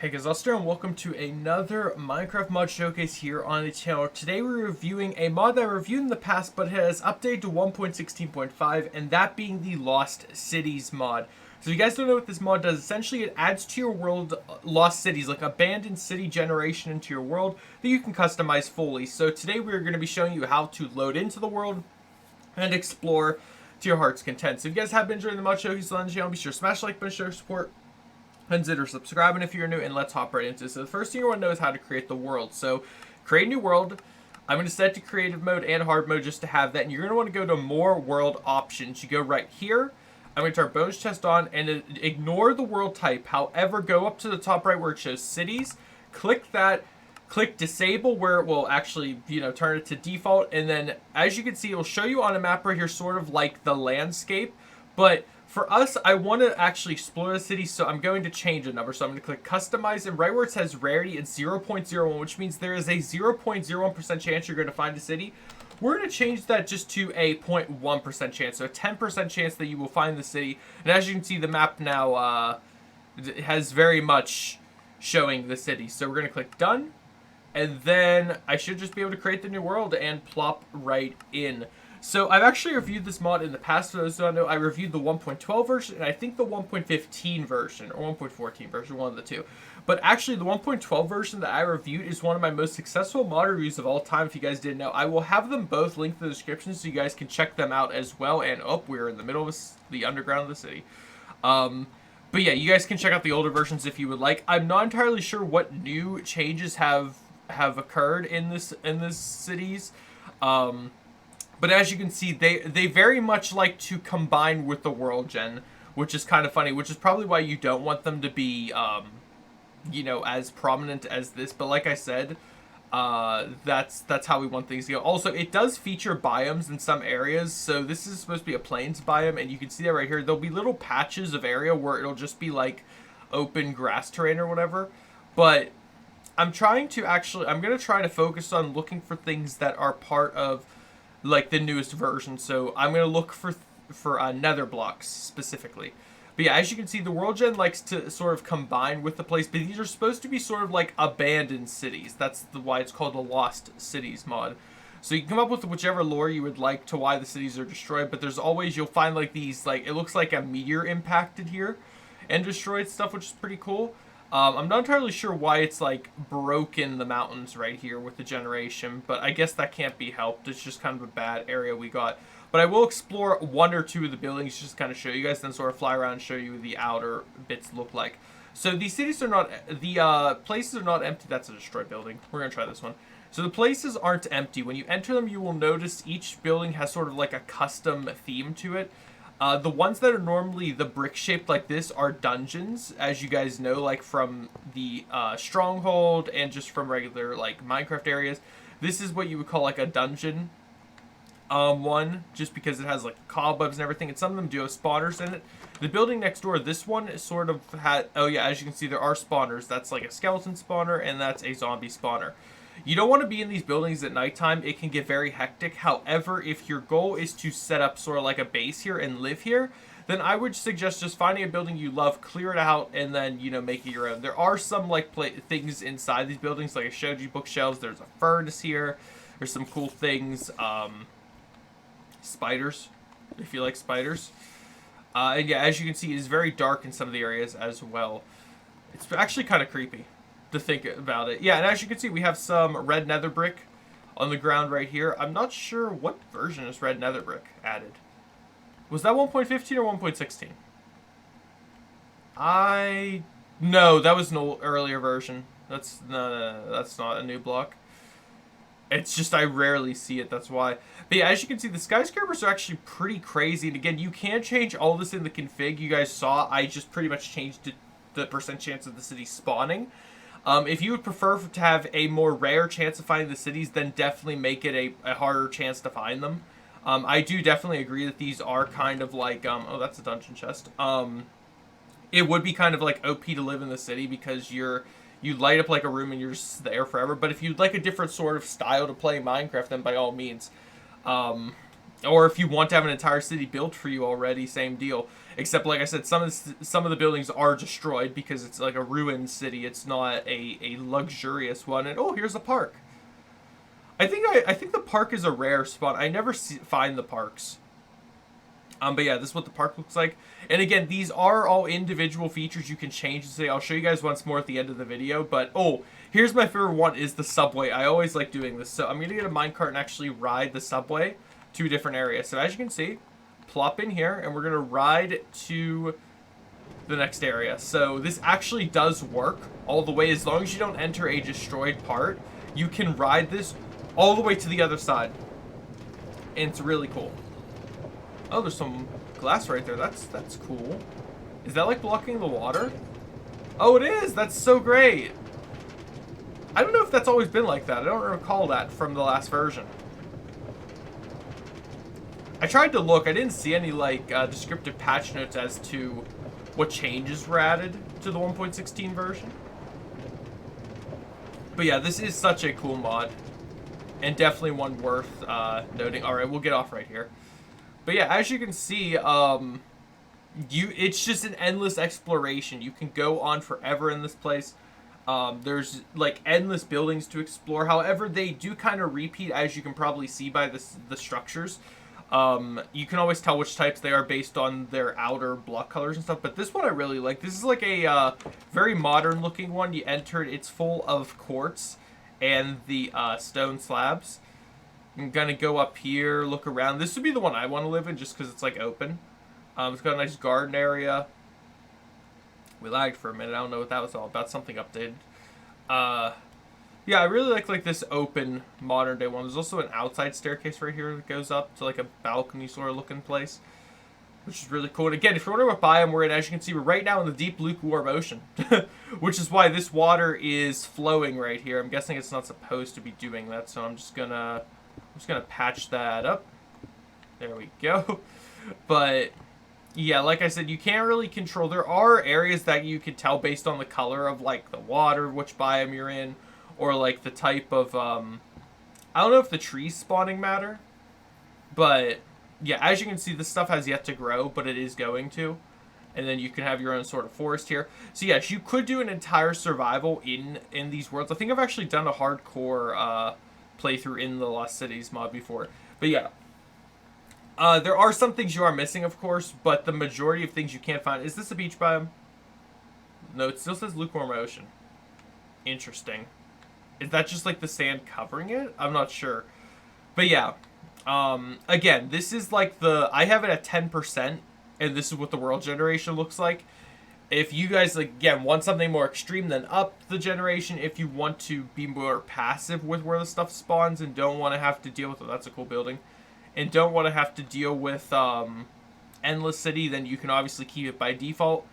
Hey guys, Lester, and welcome to another Minecraft mod showcase here on the channel. Today we're reviewing a mod that I reviewed in the past but has updated to 1.16.5, and that being the Lost Cities mod. So if you guys don't know what this mod does, essentially it adds to your world lost cities, like abandoned city generation into your world that you can customize fully. So today we're going to be showing you how to load into the world and explore to your heart's content. So if you guys have been enjoying the mod showcase on the channel, be sure to smash the like button, show your support, consider subscribing if you're new, and let's hop right into it. So the first thing you want to know is how to create the world. So create a new world. I'm going to set it to creative mode and hard mode just to have that, and you're going to want to go to more world options. You go right here. I'm going to turn bonus chest on and ignore the world type. However, go up to the top right where it shows cities, click that, click disable where it will actually, turn it to default, and then as you can see, it will show you on a map right here sort of like the landscape, but for us, I want to actually explore the city, so I'm going to change a number. So I'm going to click Customize, and right where it says Rarity, it's 0.01, which means there is a 0.01% chance you're going to find a city. We're going to change that just to a 0.1% chance, so a 10% chance that you will find the city. And as you can see, the map now has very much showing the city. So we're going to click Done, and then I should just be able to create the new world and plop right in. So I've actually reviewed this mod in the past. For those who don't know, I reviewed the 1.12 version and I think the 1.15 version or 1.14 version, one of the two. But actually the 1.12 version that I reviewed is one of my most successful mod reviews of all time. If you guys didn't know, I will have them both linked in the description so you guys can check them out as well. And we're in the middle of the underground of the city. But yeah, you guys can check out the older versions if you would like. I'm not entirely sure what new changes have occurred in this cities. But as you can see, they very much like to combine with the world gen, which is kind of funny, which is probably why you don't want them to be, as prominent as this. But like I said, that's how we want things to go. Also, it does feature biomes in some areas. So this is supposed to be a plains biome, and you can see that right here. There'll be little patches of area where it'll just be like open grass terrain or whatever. But I'm going to try to focus on looking for things that are part of like the newest version. So I'm going to look for nether blocks specifically. But yeah, as you can see, the world gen likes to sort of combine with the place, but these are supposed to be sort of like abandoned cities. That's why it's called the Lost Cities mod. So you can come up with whichever lore you would like to why the cities are destroyed, but there's always, you'll find like these, like it looks like a meteor impacted here and destroyed stuff, which is pretty cool. I'm not entirely sure why it's like broken the mountains right here with the generation, but I guess that can't be helped. It's just kind of a bad area we got. But I will explore one or two of the buildings just to kind of show you guys, then sort of fly around and show you the outer bits look like. So these cities are not, the places are not empty. That's a destroyed building. We're going to try this one. So the places aren't empty. When you enter them, you will notice each building has sort of like a custom theme to it. The ones that are normally the brick shaped like this are dungeons, as you guys know, like from the stronghold and just from regular like Minecraft areas. This is what you would call like a dungeon one, just because it has like cobwebs and everything, and some of them do have spawners in it. The building next door, this one is sort of had, oh yeah, as you can see, there are spawners. That's like a skeleton spawner, and that's a zombie spawner. You don't want to be in these buildings at nighttime. It can get very hectic. However, if your goal is to set up sort of like a base here and live here, then I would suggest just finding a building you love, clear it out, and then, make it your own. There are some like things inside these buildings, like I showed you, bookshelves. There's a furnace here. There's some cool things. Spiders, if you like spiders. And yeah, as you can see, it is very dark in some of the areas as well. It's actually kind of creepy to think about it. Yeah, and as you can see, we have some red nether brick on the ground right here. I'm not sure what version is red nether brick added. Was that 1.15 or 1.16? No, that was an earlier version. That's no, that's not a new block. It's just I rarely see it, that's why. But yeah, as you can see, the skyscrapers are actually pretty crazy. And again, you can change all this in the config. You guys saw I just pretty much changed the percent chance of the city spawning. If you would prefer to have a more rare chance of finding the cities, then definitely make it a harder chance to find them. I do definitely agree that these are kind of like, oh, that's a dungeon chest. It would be kind of like OP to live in the city because you light up like a room and you're just there forever. But if you'd like a different sort of style to play Minecraft, then by all means. Or if you want to have an entire city built for you already, same deal. Except, like I said, some of the buildings are destroyed because it's like a ruined city. It's not a luxurious one. And oh, here's a park. I think the park is a rare spot. I never find the parks. But yeah, this is what the park looks like. And again, these are all individual features you can change and say. I'll show you guys once more at the end of the video. But oh, here's my favorite one is the subway. I always like doing this. So I'm gonna get a minecart and actually ride the subway to different areas. So as you can see, plop in here and we're gonna ride to the next area. So this actually does work all the way. As long as you don't enter a destroyed part, you can ride this all the way to the other side. And it's really cool. Oh, there's some glass right there. That's cool. Is that like blocking the water? Oh, it is. That's so great. I don't know if that's always been like that. I don't recall that from the last version. I tried to look. I didn't see any like descriptive patch notes as to what changes were added to the 1.16 version. But yeah, this is such a cool mod. And definitely one worth noting. Alright, we'll get off right here. But yeah, as you can see, it's just an endless exploration. You can go on forever in this place. There's like endless buildings to explore. However, they do kind of repeat, as you can probably see by the structures. You can always tell which types they are based on their outer block colors and stuff. But this one I really like. This is like a very modern looking one. You entered, it's full of quartz and the stone slabs. I'm gonna go up here, look around. This would be the one I want to live in just because it's like open. It's got a nice garden area. We lagged for a minute. I don't know what that was all about. Something updated. Yeah, I really like this open modern day one. There's also an outside staircase right here that goes up to like a balcony sort of looking place, which is really cool. And again, if you're wondering what biome we're in, as you can see, we're right now in the deep lukewarm ocean, which is why this water is flowing right here. I'm guessing it's not supposed to be doing that, so I'm just gonna patch that up. There we go. But yeah, like I said, you can't really control. There are areas that you can tell based on the color of like the water, which biome you're in, or like the type of I don't know if the trees spawning matter, but yeah, as you can see, this stuff has yet to grow, but it is going to. And then you can have your own sort of forest here. So yes, you could do an entire survival in these worlds. I think I've actually done a hardcore playthrough in the Lost Cities mod before. But yeah, there are some things you are missing, of course, but the majority of things you can't find. Is this a beach biome? No, it still says lukewarm ocean. Interesting. Is that just like the sand covering it? I'm not sure. But yeah, again, this is like I have it at 10%, and this is what the world generation looks like. If you guys, like, again, want something more extreme, then up the generation. If you want to be more passive with where the stuff spawns and don't want to have to deal with it, that's a cool building, and don't want to have to deal with Endless City, then you can obviously keep it by default.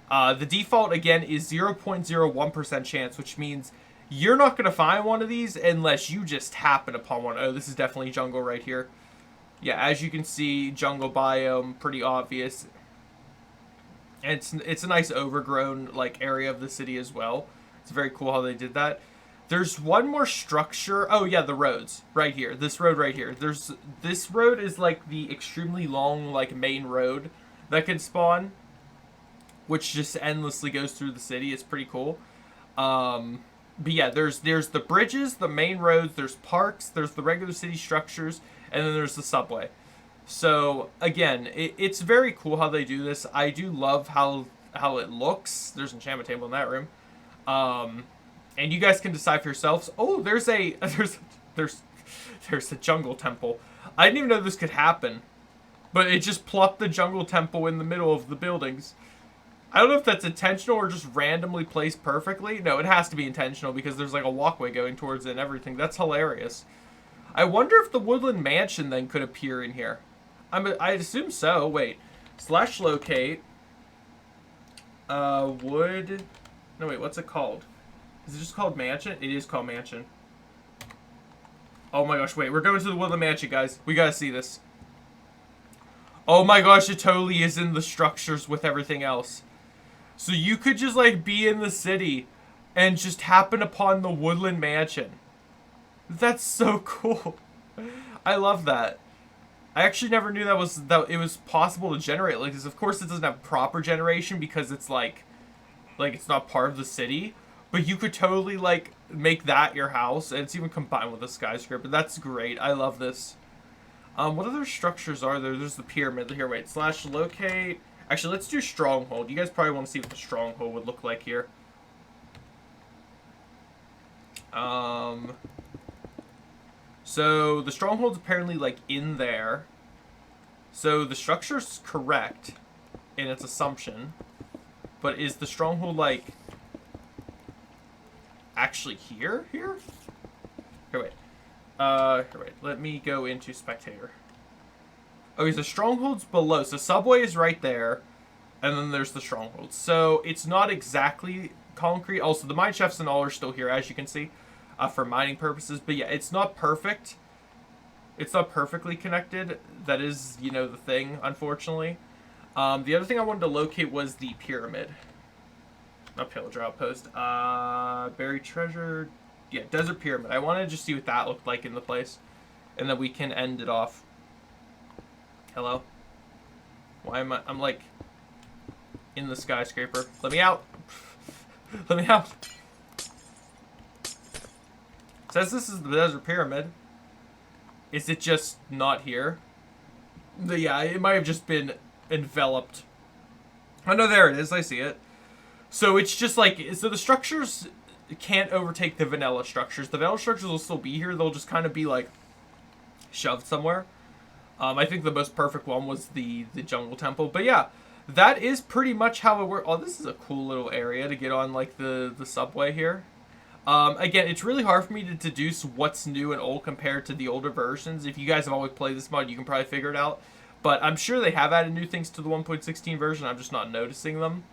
The default, again, is 0.01% chance, which means you're not going to find one of these unless you just happen upon one. Oh, this is definitely jungle right here. Yeah, as you can see, jungle biome, pretty obvious. And it's a nice overgrown like area of the city as well. It's very cool how they did that. There's one more structure. Oh yeah, the roads right here. This road right here. This road is like the extremely long like main road that can spawn, which just endlessly goes through the city. It's pretty cool. But yeah, there's the bridges, the main roads, there's parks, there's the regular city structures, and then there's the subway. So again, it's very cool how they do this. I do love how it looks. There's an enchantment table in that room, and you guys can decide for yourselves. Oh, there's a jungle temple. I didn't even know this could happen, but it just plopped the jungle temple in the middle of the buildings. I don't know if that's intentional or just randomly placed perfectly. No, it has to be intentional because there's like a walkway going towards it and everything. That's hilarious. I wonder if the Woodland Mansion then could appear in here. I assume so. Wait. /locate. Wood. No, wait. What's it called? Is it just called Mansion? It is called Mansion. Oh my gosh. Wait. We're going to the Woodland Mansion, guys. We gotta see this. Oh my gosh. It totally is in the structures with everything else. So you could just like be in the city and just happen upon the Woodland Mansion. That's so cool. I love that. I actually never knew that it was possible to generate like this. Of course, it doesn't have proper generation because it's like it's not part of the city. But you could totally like make that your house, and it's even combined with a skyscraper. That's great. I love this. What other structures are there? There's the pyramid here. Wait, slash locate. Actually, let's do stronghold. You guys probably want to see what the stronghold would look like here. So the stronghold's apparently like in there. So the structure's correct in its assumption, but is the stronghold like actually here? Here, wait. Here, wait. Let me go into spectator. Okay, so stronghold's below. So subway is right there, and then there's the stronghold. So it's not exactly concrete. Also, the mine shafts and all are still here, as you can see, for mining purposes. But yeah, it's not perfect. It's not perfectly connected. That is, you know, the thing, unfortunately. The other thing I wanted to locate was the pyramid. Not pillager outpost. Buried treasure. Yeah, desert pyramid. I wanted to just see what that looked like in the place, and then we can end it off. Hello? Why am I'm like in the skyscraper. Let me out. Let me out. It says this is the desert pyramid. Is it just not here? Yeah, it might have just been enveloped. Oh no, there it is. I see it. So it's just like, so the structures can't overtake the vanilla structures. The vanilla structures will still be here. They'll just kind of be like shoved somewhere. I think the most perfect one was the jungle temple. But yeah, that is pretty much how it works. Oh, this is a cool little area to get on like the subway here. Again, it's really hard for me to deduce what's new and old compared to the older versions. If you guys have always played this mod, you can probably figure it out. But I'm sure they have added new things to the 1.16 version. I'm just not noticing them.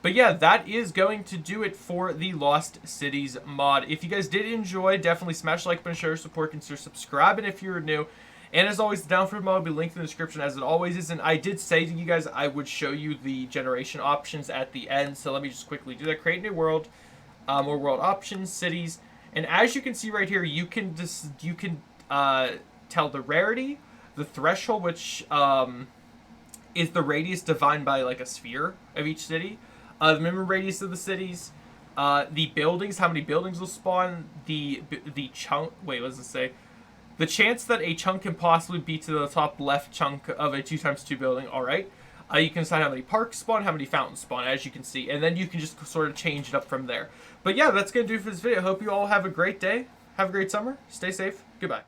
But yeah, that is going to do it for the Lost Cities mod. If you guys did enjoy, definitely smash the like button, share, support, consider subscribing if you're new. And as always, the download mod will be linked in the description as it always is. And I did say to you guys I would show you the generation options at the end. So let me just quickly do that. Create new world, more world options, cities. And as you can see right here, you can tell the rarity, the threshold, which is the radius defined by like a sphere of each city. The minimum radius of the cities, the buildings, how many buildings will spawn, the chunk, wait, what does it say? The chance that a chunk can possibly be to the top left chunk of a 2x2 building, alright. You can decide how many parks spawn, how many fountains spawn, as you can see, and then you can just sort of change it up from there. But yeah, that's going to do it for this video. I hope you all have a great day, have a great summer, stay safe, goodbye.